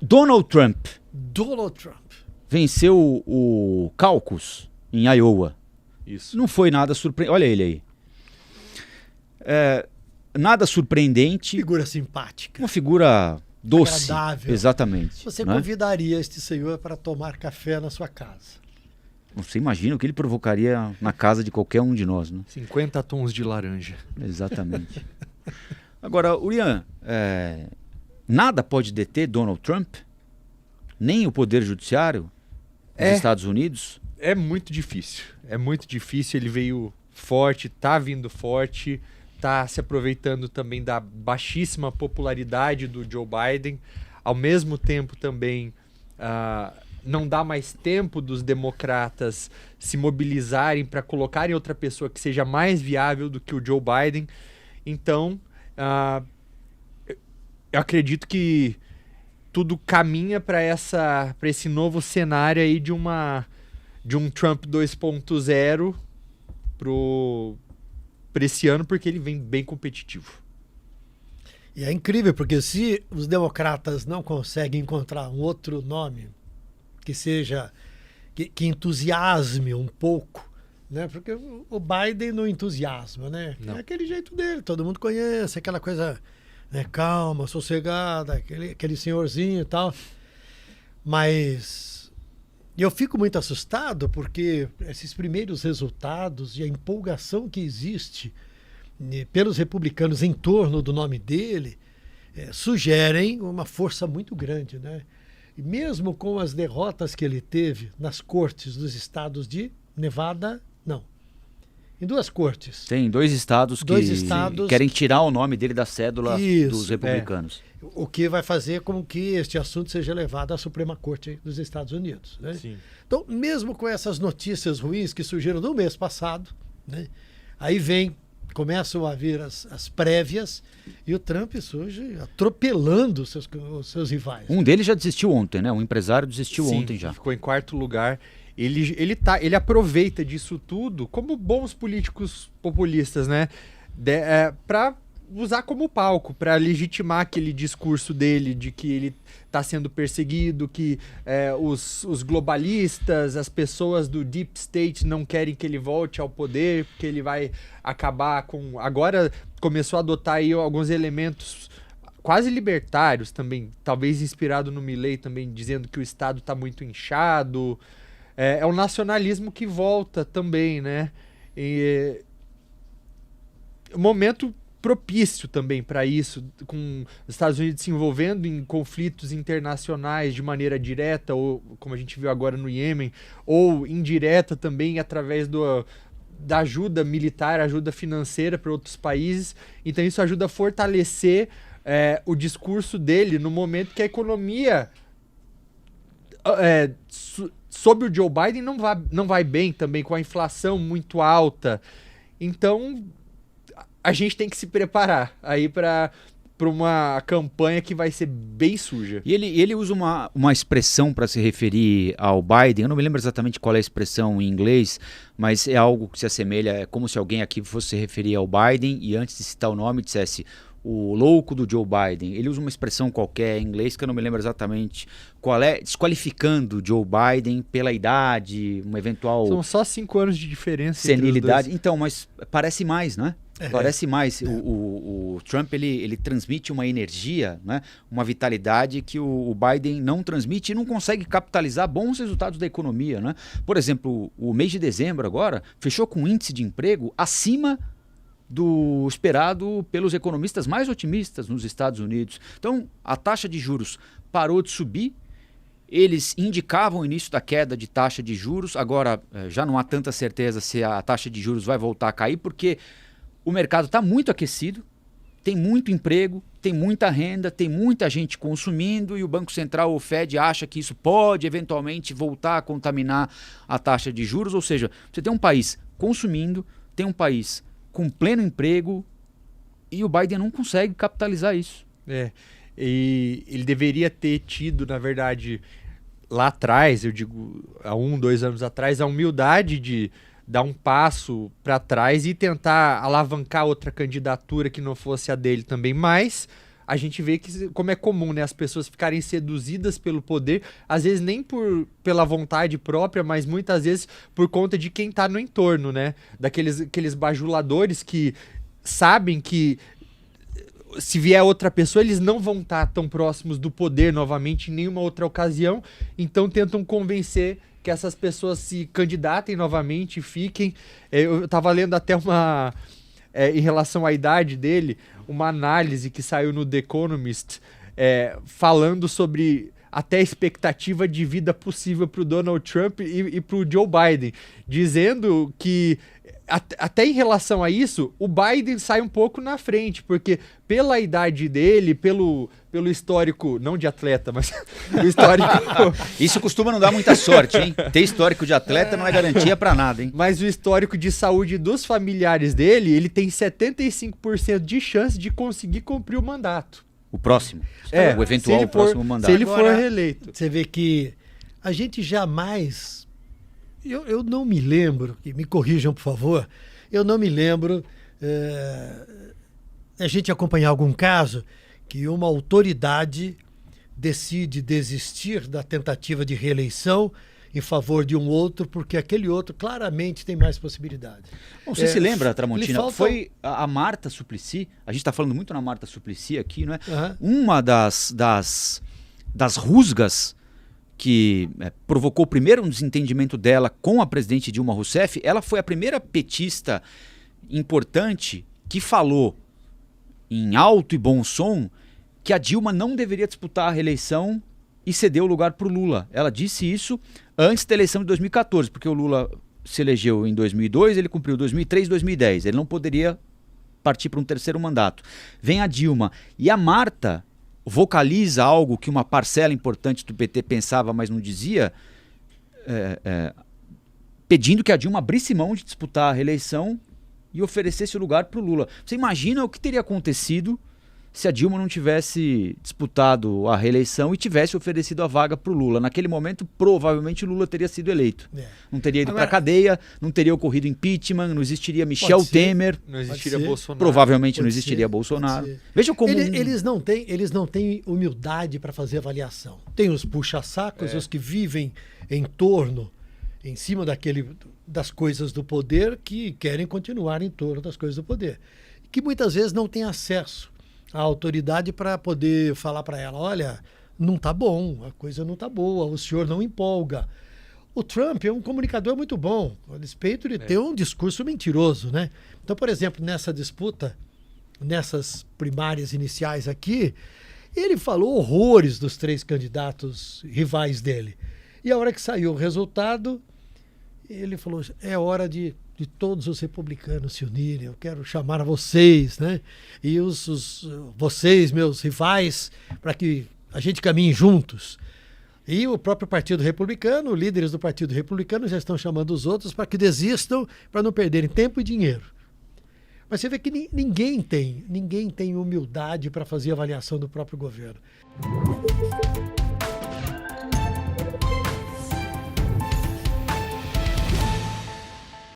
Donald Trump Donald Trump venceu o caucus em Iowa. Isso. Não foi nada surpreendente. Olha ele aí. Nada surpreendente. Figura simpática. Uma figura doce. Agradável. Exatamente. Você né? convidaria este senhor para tomar café na sua casa? Você imagina o que ele provocaria na casa de qualquer um de nós, né? 50 tons de laranja. Exatamente. Agora, Urian, nada pode deter Donald Trump? Nem o Poder Judiciário dos Estados Unidos? É muito difícil. É muito difícil. Ele veio forte, tá vindo forte, tá se aproveitando também da baixíssima popularidade do Joe Biden. Ao mesmo tempo também não dá mais tempo dos democratas se mobilizarem para colocarem outra pessoa que seja mais viável do que o Joe Biden. Então, eu acredito que tudo caminha para esse novo cenário aí de um Trump 2.0 para esse ano, porque ele vem bem competitivo. E é incrível, porque se os democratas não conseguem encontrar um outro nome que seja, que entusiasme um pouco, né? Porque o Biden não entusiasma, né? Não. É aquele jeito dele, todo mundo conhece, aquela coisa, né, calma, sossegada, aquele senhorzinho e tal. Mas eu fico muito assustado porque esses primeiros resultados e a empolgação que existe pelos republicanos em torno do nome dele sugerem uma força muito grande, né? E mesmo com as derrotas que ele teve nas cortes dos estados de Nevada, não. Em duas cortes. Tem dois estados que querem tirar o nome dele da cédula dos republicanos. O que vai fazer com que este assunto seja levado à Suprema Corte dos Estados Unidos, né? Sim. Então, mesmo com essas notícias ruins que surgiram no mês passado, né, aí começam a vir as prévias e o Trump surge atropelando os seus rivais. Um deles já desistiu ontem, né? Um empresário desistiu Sim, ontem já. Ficou em quarto lugar. Ele aproveita disso tudo como bons políticos populistas, né? Para usar como palco, para legitimar aquele discurso dele de que ele está sendo perseguido, que os globalistas, as pessoas do Deep State não querem que ele volte ao poder, porque ele vai acabar com... Agora começou a adotar aí alguns elementos quase libertários também, talvez inspirado no Milley também, dizendo que o Estado está muito inchado. É o nacionalismo que volta também, né? Momento propício também para isso, com os Estados Unidos se envolvendo em conflitos internacionais de maneira direta, ou como a gente viu agora no Iêmen, ou indireta também através da ajuda militar, ajuda financeira para outros países. Então isso ajuda a fortalecer o discurso dele no momento que a economia sob o Joe Biden não vai bem também, com a inflação muito alta. Então a gente tem que se preparar aí para uma campanha que vai ser bem suja. E ele usa uma expressão para se referir ao Biden, eu não me lembro exatamente qual é a expressão em inglês, mas é algo que se assemelha, é como se alguém aqui fosse se referir ao Biden e antes de citar o nome dissesse o louco do Joe Biden. Ele usa uma expressão qualquer em inglês que eu não me lembro exatamente qual é, desqualificando Joe Biden pela idade, uma eventual... São só 5 anos de diferença senilidade. Então, mas parece mais, né? Parece mais. O Trump, ele transmite uma energia, né? Uma vitalidade que o Biden não transmite e não consegue capitalizar bons resultados da economia, né? Por exemplo, o mês de dezembro agora fechou com um índice de emprego acima do esperado pelos economistas mais otimistas nos Estados Unidos. Então, a taxa de juros parou de subir. Eles indicavam o início da queda de taxa de juros. Agora, já não há tanta certeza se a taxa de juros vai voltar a cair, porque o mercado está muito aquecido, tem muito emprego, tem muita renda, tem muita gente consumindo e o Banco Central, o Fed, acha que isso pode eventualmente voltar a contaminar a taxa de juros. Ou seja, você tem um país consumindo, tem um país com pleno emprego e o Biden não consegue capitalizar isso. E ele deveria ter tido, na verdade, lá atrás, eu digo, há 2 anos atrás, a humildade de dar um passo para trás e tentar alavancar outra candidatura que não fosse a dele também, mas a gente vê que como é comum, né, as pessoas ficarem seduzidas pelo poder, às vezes nem pela vontade própria, mas muitas vezes por conta de quem tá no entorno, né? Aqueles bajuladores que sabem que se vier outra pessoa, eles não vão estar tão próximos do poder novamente em nenhuma outra ocasião, então tentam convencer que essas pessoas se candidatem novamente e fiquem. Eu estava lendo até em relação à idade dele, uma análise que saiu no The Economist, falando sobre até a expectativa de vida possível para o Donald Trump e para o Joe Biden, dizendo que até em relação a isso, o Biden sai um pouco na frente, porque pela idade dele, pelo histórico, não de atleta, mas o histórico... Isso costuma não dar muita sorte, hein? Ter histórico de atleta não é garantia pra nada, hein? Mas o histórico de saúde dos familiares dele, ele tem 75% de chance de conseguir cumprir o mandato. O próximo. O eventual próximo mandato. Se ele for reeleito. Você vê que a gente jamais... Eu não me lembro, me corrijam por favor, eu não me lembro a gente acompanhar algum caso que uma autoridade decide desistir da tentativa de reeleição em favor de um outro, porque aquele outro claramente tem mais possibilidade. Bom, você se lembra, Tramontina? Foi a Marta Suplicy, a gente está falando muito na Marta Suplicy aqui, não é? Uma das rusgas que provocou primeiro um desentendimento dela com a presidente Dilma Rousseff. Ela foi a primeira petista importante que falou em alto e bom som que a Dilma não deveria disputar a reeleição e cedeu o lugar para o Lula. Ela disse isso antes da eleição de 2014, porque o Lula se elegeu em 2002, ele cumpriu 2003 e 2010. Ele não poderia partir para um terceiro mandato. Vem a Dilma e a Marta vocaliza algo que uma parcela importante do PT pensava, mas não dizia, pedindo que a Dilma abrisse mão de disputar a reeleição e oferecesse o lugar para o Lula. Você imagina o que teria acontecido se a Dilma não tivesse disputado a reeleição e tivesse oferecido a vaga para o Lula? Naquele momento, provavelmente o Lula teria sido eleito. Não teria ido para a cadeia, não teria ocorrido impeachment, não existiria Michel Temer. Não existiria Bolsonaro. Provavelmente não existiria Bolsonaro. Veja como... Eles não têm humildade para fazer avaliação. Tem os puxa-sacos, os que vivem em torno, em cima das coisas do poder, que querem continuar em torno das coisas do poder. Que muitas vezes não têm acesso a autoridade para poder falar para ela, olha, não está bom, a coisa não está boa, o senhor não empolga. O Trump é um comunicador muito bom, a despeito de ter um discurso mentiroso, né? Então, por exemplo, nessa disputa, nessas primárias iniciais aqui, ele falou horrores dos 3 candidatos rivais dele. E a hora que saiu o resultado, ele falou, é hora de todos os republicanos se unirem, eu quero chamar a vocês, né? E vocês, meus rivais, para que a gente caminhe juntos. E o próprio Partido Republicano, líderes do Partido Republicano já estão chamando os outros para que desistam, para não perderem tempo e dinheiro. Mas você vê que ninguém tem humildade para fazer avaliação do próprio governo.